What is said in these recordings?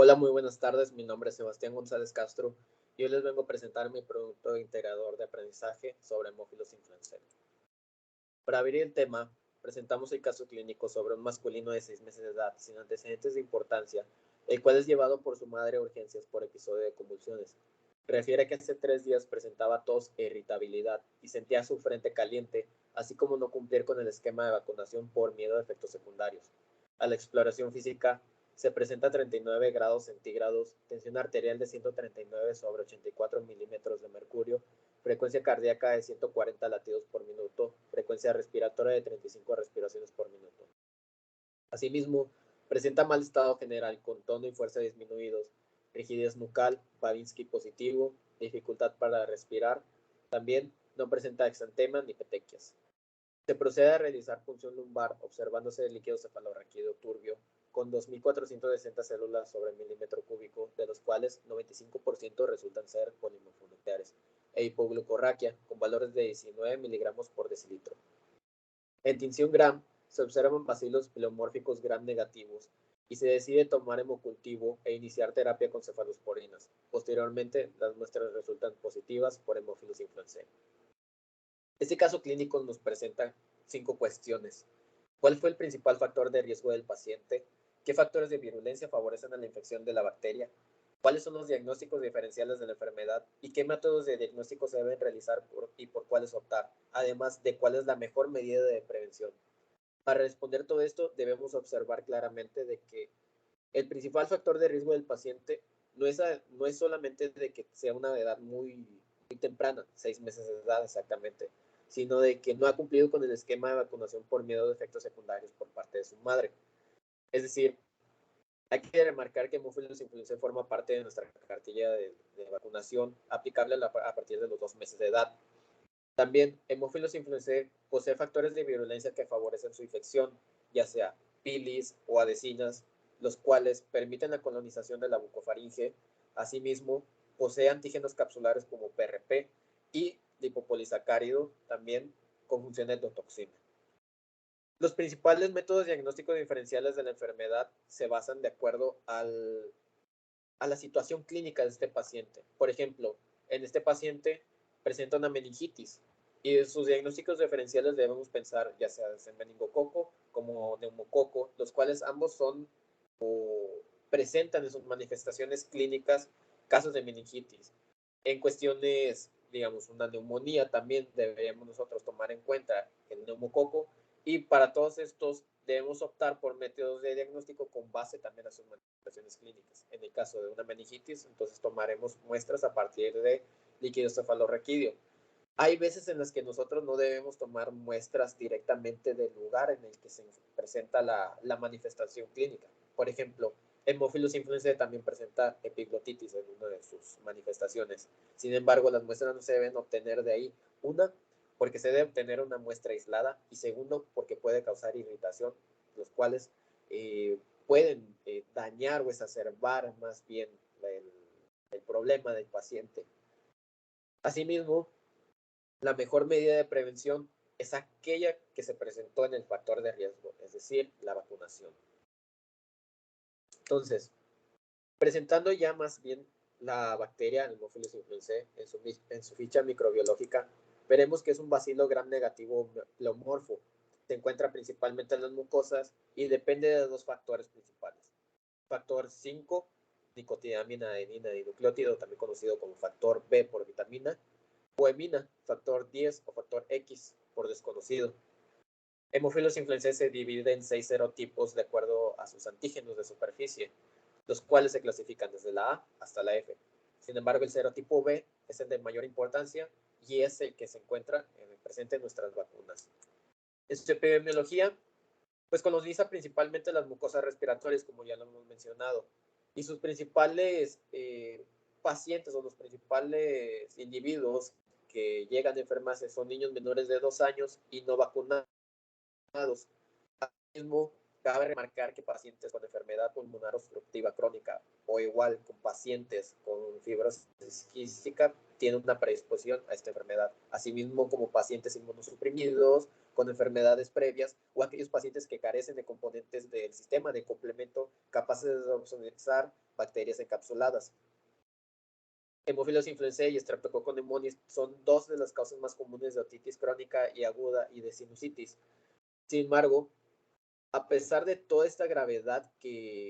Hola, muy buenas tardes. Mi nombre es Sebastián González Castro y hoy les vengo a presentar mi producto integrador de aprendizaje sobre hemófilos influenceros. Para abrir el tema, presentamos el caso clínico sobre un masculino de 6 meses de edad sin antecedentes de importancia, el cual es llevado por su madre a urgencias por episodio de convulsiones. Refiere que hace 3 días presentaba tos e irritabilidad y sentía su frente caliente, así como no cumplir con el esquema de vacunación por miedo a efectos secundarios. A la exploración física se presenta 39 grados centígrados, tensión arterial de 139 sobre 84 milímetros de mercurio, frecuencia cardíaca de 140 latidos por minuto, frecuencia respiratoria de 35 respiraciones por minuto. Asimismo, presenta mal estado general con tono y fuerza disminuidos, rigidez nucal, Babinski positivo, dificultad para respirar. También no presenta exantema ni petequias. Se procede a realizar punción lumbar observándose el líquido cefalorraquídeo turbio con 2.460 células sobre milímetro cúbico, de los cuales 95% resultan ser polimorfonucleares, e hipoglucorraquia con valores de 19 miligramos por decilitro. En tinción Gram se observan bacilos pleomórficos Gram negativos y se decide tomar hemocultivo e iniciar terapia con cefalosporinas. Posteriormente, las muestras resultan positivas por hemófilos influenzae. Este caso clínico nos presenta 5 cuestiones. ¿Cuál fue el principal factor de riesgo del paciente? ¿Qué factores de virulencia favorecen a la infección de la bacteria? ¿Cuáles son los diagnósticos diferenciales de la enfermedad? ¿Y qué métodos de diagnóstico se deben realizar y por cuáles optar? Además de cuál es la mejor medida de prevención. Para responder todo esto, debemos observar claramente de que el principal factor de riesgo del paciente no es solamente de que sea una edad muy temprana, 6 meses de edad exactamente, sino de que no ha cumplido con el esquema de vacunación por miedo de efectos secundarios por parte de su madre. Es decir, hay que remarcar que hemófilos influenzae forma parte de nuestra cartilla de vacunación aplicable a partir de los 2 meses de edad. También, hemófilos influenzae posee factores de virulencia que favorecen su infección, ya sea pilis o adhesinas, los cuales permiten la colonización de la bucofaringe. Asimismo, posee antígenos capsulares como PRP y lipopolisacárido, también con función de endotoxina. Los principales métodos diagnósticos diferenciales de la enfermedad se basan de acuerdo a la situación clínica de este paciente. Por ejemplo, en este paciente presenta una meningitis y de sus diagnósticos diferenciales debemos pensar ya sea en meningococo como neumococo, los cuales ambos son o presentan en sus manifestaciones clínicas casos de meningitis. En cuestiones, digamos, una neumonía también deberíamos nosotros tomar en cuenta el neumococo y para todos estos debemos optar por métodos de diagnóstico con base también a sus manifestaciones clínicas. En el caso de una meningitis, entonces tomaremos muestras a partir de líquido cefalorraquídeo. Hay veces en las que nosotros no debemos tomar muestras directamente del lugar en el que se presenta la manifestación clínica. Por ejemplo, hemófilos influenzae también presenta epiglotitis en una de sus manifestaciones. Sin embargo, las muestras no se deben obtener de ahí. Una, porque se debe obtener una muestra aislada y segundo, porque puede causar irritación, los cuales pueden dañar o exacerbar más bien el problema del paciente. Asimismo, la mejor medida de prevención es aquella que se presentó en el factor de riesgo, es decir, la vacunación. Entonces, presentando ya más bien la bacteria Haemophilus influenzae en su ficha microbiológica, veremos que es un bacilo gram negativo pleomorfo. Se encuentra principalmente en las mucosas y depende de 2 factores principales. Factor 5, nicotinamina adenina dinucleótido, también conocido como factor B por vitamina, o hemina, factor 10 o factor X por desconocido. Hemófilos influenzae se divide en 6 serotipos de acuerdo a sus antígenos de superficie, los cuales se clasifican desde la A hasta la F. Sin embargo, el serotipo B es el de mayor importancia y es el que se encuentra presente en nuestras vacunas. En su epidemiología, pues coloniza principalmente las mucosas respiratorias, como ya lo hemos mencionado, y sus principales pacientes o los principales individuos que llegan a enfermarse son niños menores de 2 años y no vacunados. Asimismo, cabe remarcar que pacientes con enfermedad pulmonar obstructiva crónica o igual con pacientes con fibrosis quística tienen una predisposición a esta enfermedad, asimismo como pacientes inmunosuprimidos, con enfermedades previas, o aquellos pacientes que carecen de componentes del sistema de complemento capaces de obstaculizar bacterias encapsuladas. Hemófilos influenzae y Streptococcus pneumoniae son dos de las causas más comunes de otitis crónica y aguda y de sinusitis. Sin embargo, a pesar de toda esta gravedad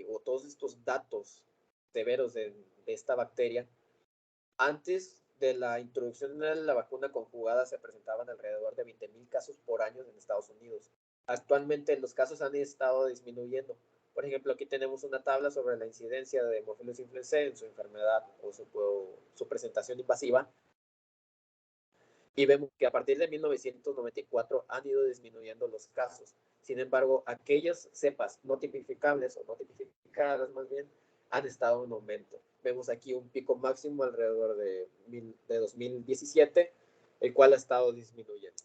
o todos estos datos severos de esta bacteria, antes de la introducción de la vacuna conjugada se presentaban alrededor de 20,000 casos por año en Estados Unidos. Actualmente los casos han estado disminuyendo. Por ejemplo, aquí tenemos una tabla sobre la incidencia de Haemophilus influenzae en su enfermedad o su presentación invasiva. Y vemos que a partir de 1994 han ido disminuyendo los casos. Sin embargo, aquellas cepas no tipificables o no tipificadas más bien han estado en aumento. Vemos aquí un pico máximo alrededor de 2017, el cual ha estado disminuyendo.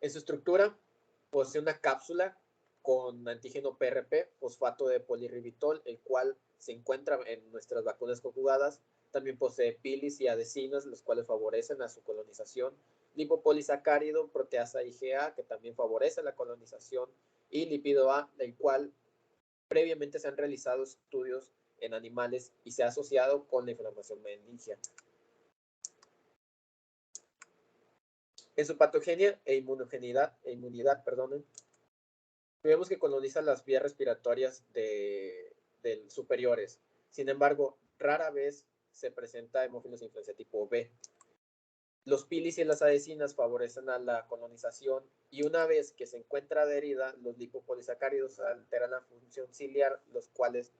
En su estructura posee una cápsula con antígeno PRP, fosfato de polirribitol, el cual se encuentra en nuestras vacunas conjugadas. También posee pilis y adhesinas, los cuales favorecen a su colonización. Lipopolisacárido, proteasa IgA, que también favorece la colonización. Y lípido A, el cual previamente se han realizado estudios en animales y se ha asociado con la inflamación meningia. En su patogenia e inmunidad, vemos que coloniza las vías respiratorias superiores. Sin embargo, rara vez se presenta Haemophilus influenzae tipo B. Los pilis y las adhesinas favorecen a la colonización y una vez que se encuentra adherida, los lipopolisacáridos alteran la función ciliar, los cuales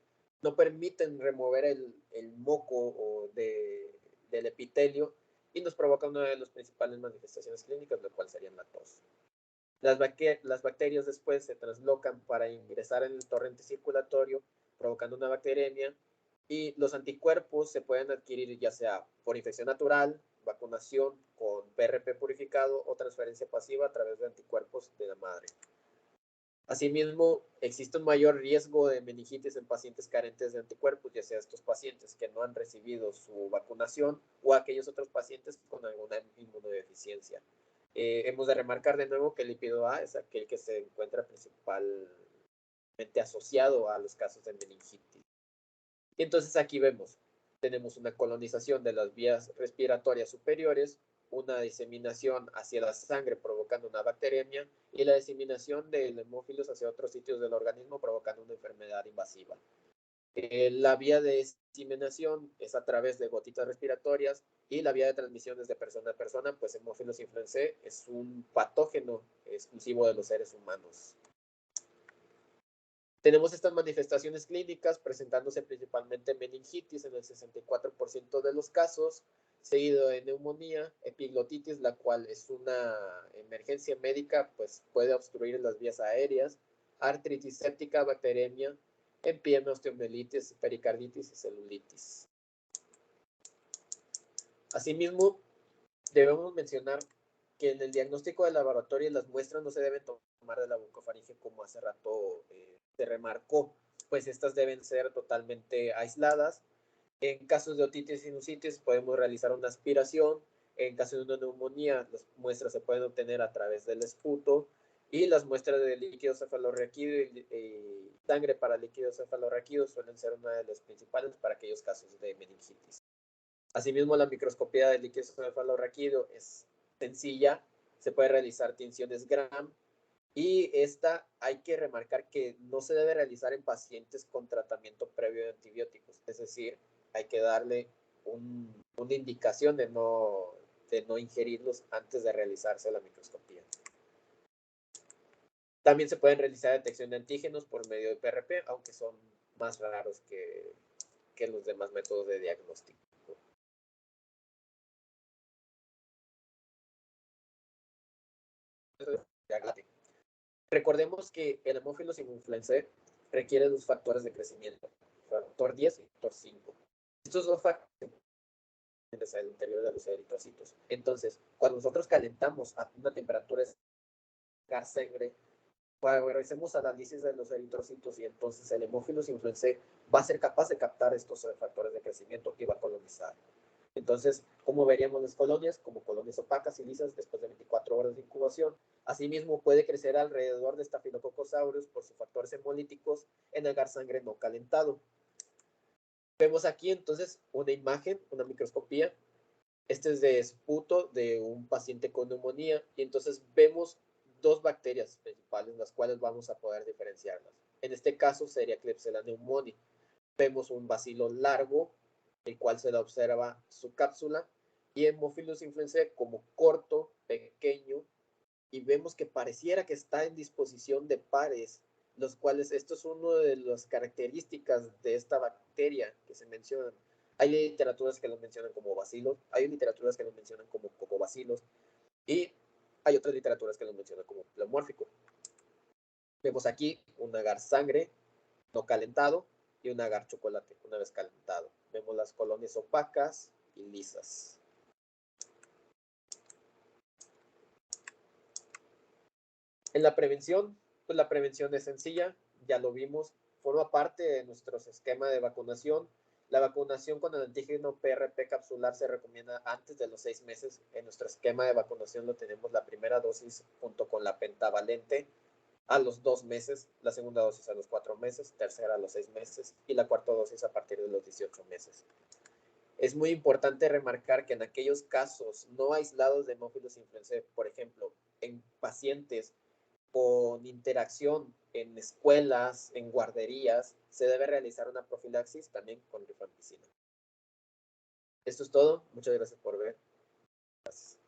no permiten remover el moco del epitelio y nos provoca una de las principales manifestaciones clínicas, lo cual sería la tos. Las bacterias después se translocan para ingresar en el torrente circulatorio, provocando una bacteremia, y los anticuerpos se pueden adquirir ya sea por infección natural, vacunación con PRP purificado o transferencia pasiva a través de anticuerpos de la madre. Asimismo, existe un mayor riesgo de meningitis en pacientes carentes de anticuerpos, ya sea estos pacientes que no han recibido su vacunación o aquellos otros pacientes con alguna inmunodeficiencia. Hemos de remarcar de nuevo que el lípido A es aquel que se encuentra principalmente asociado a los casos de meningitis. Y entonces aquí tenemos una colonización de las vías respiratorias superiores, una diseminación hacia la sangre provocando una bacteremia y la diseminación de hemófilos hacia otros sitios del organismo provocando una enfermedad invasiva. La vía de diseminación es a través de gotitas respiratorias y la vía de transmisión es de persona a persona, pues Haemophilus influenzae es un patógeno exclusivo de los seres humanos. Tenemos estas manifestaciones clínicas presentándose principalmente meningitis en el 64% de los casos, seguido de neumonía, epiglotitis, la cual es una emergencia médica, pues puede obstruir las vías aéreas, artritis séptica, bacteremia, empiema, osteomielitis, pericarditis y celulitis. Asimismo, debemos mencionar que en el diagnóstico de laboratorio las muestras no se deben tomar de la bucofaringe como hace rato se remarcó, pues estas deben ser totalmente aisladas. En casos de otitis y sinusitis podemos realizar una aspiración. En caso de una neumonía, las muestras se pueden obtener a través del esputo y las muestras de líquido cefalorraquídeo y sangre para líquido cefalorraquídeo suelen ser una de las principales para aquellos casos de meningitis. Asimismo, la microscopía del líquido cefalorraquídeo es sencilla, se puede realizar tinciones Gram y esta hay que remarcar que no se debe realizar en pacientes con tratamiento previo de antibióticos, es decir, hay que darle una indicación de no ingerirlos antes de realizarse la microscopía. También se pueden realizar detección de antígenos por medio de PRP, aunque son más raros que los demás métodos de diagnóstico. Recordemos que el Haemophilus influenzae requiere dos factores de crecimiento, factor 10 y factor 5. Estos dos factores al interior de los eritrocitos. Entonces, cuando nosotros calentamos a una temperatura de sangre, Cuando realicemos análisis de los eritrocitos y entonces el Haemophilus influenzae va a ser capaz de captar estos factores de crecimiento y va a colonizar. Entonces, ¿cómo veríamos las colonias? Como colonias opacas y lisas después de 24 horas de incubación. Asimismo, puede crecer alrededor de Staphylococcus aureus por sus factores hemolíticos en agar sangre no calentado. Vemos aquí entonces una imagen, una microscopía. Este es de esputo de un paciente con neumonía y entonces vemos dos bacterias principales, las cuales vamos a poder diferenciarlas. En este caso sería Klebsiella pneumoniae. Vemos un bacilo largo, el cual se le observa su cápsula, y Haemophilus influenzae como corto, pequeño, y vemos que pareciera que está en disposición de pares, los cuales esto es una de las características de esta bacteria que se mencionan. Hay literaturas que los mencionan como bacilos, hay literaturas que los mencionan como cocobacilos, y hay otras literaturas que los mencionan como pleomórfico. Vemos aquí un agar sangre no calentado y un agar chocolate una vez calentado. Vemos las colonias opacas y lisas. En la prevención, pues la prevención es sencilla, ya lo vimos, forma parte de nuestro esquema de vacunación. La vacunación con el antígeno PRP capsular se recomienda antes de los 6 meses. En nuestro esquema de vacunación lo tenemos la primera dosis junto con la pentavalente a los 2 meses, la segunda dosis a los 4 meses, tercera a los 6 meses y la cuarta dosis a partir de los 18 meses. Es muy importante remarcar que en aquellos casos no aislados de Haemophilus influenzae, por ejemplo, en pacientes con interacción en escuelas, en guarderías, se debe realizar una profilaxis también con rifampicina. Esto es todo. Muchas gracias por ver. Gracias.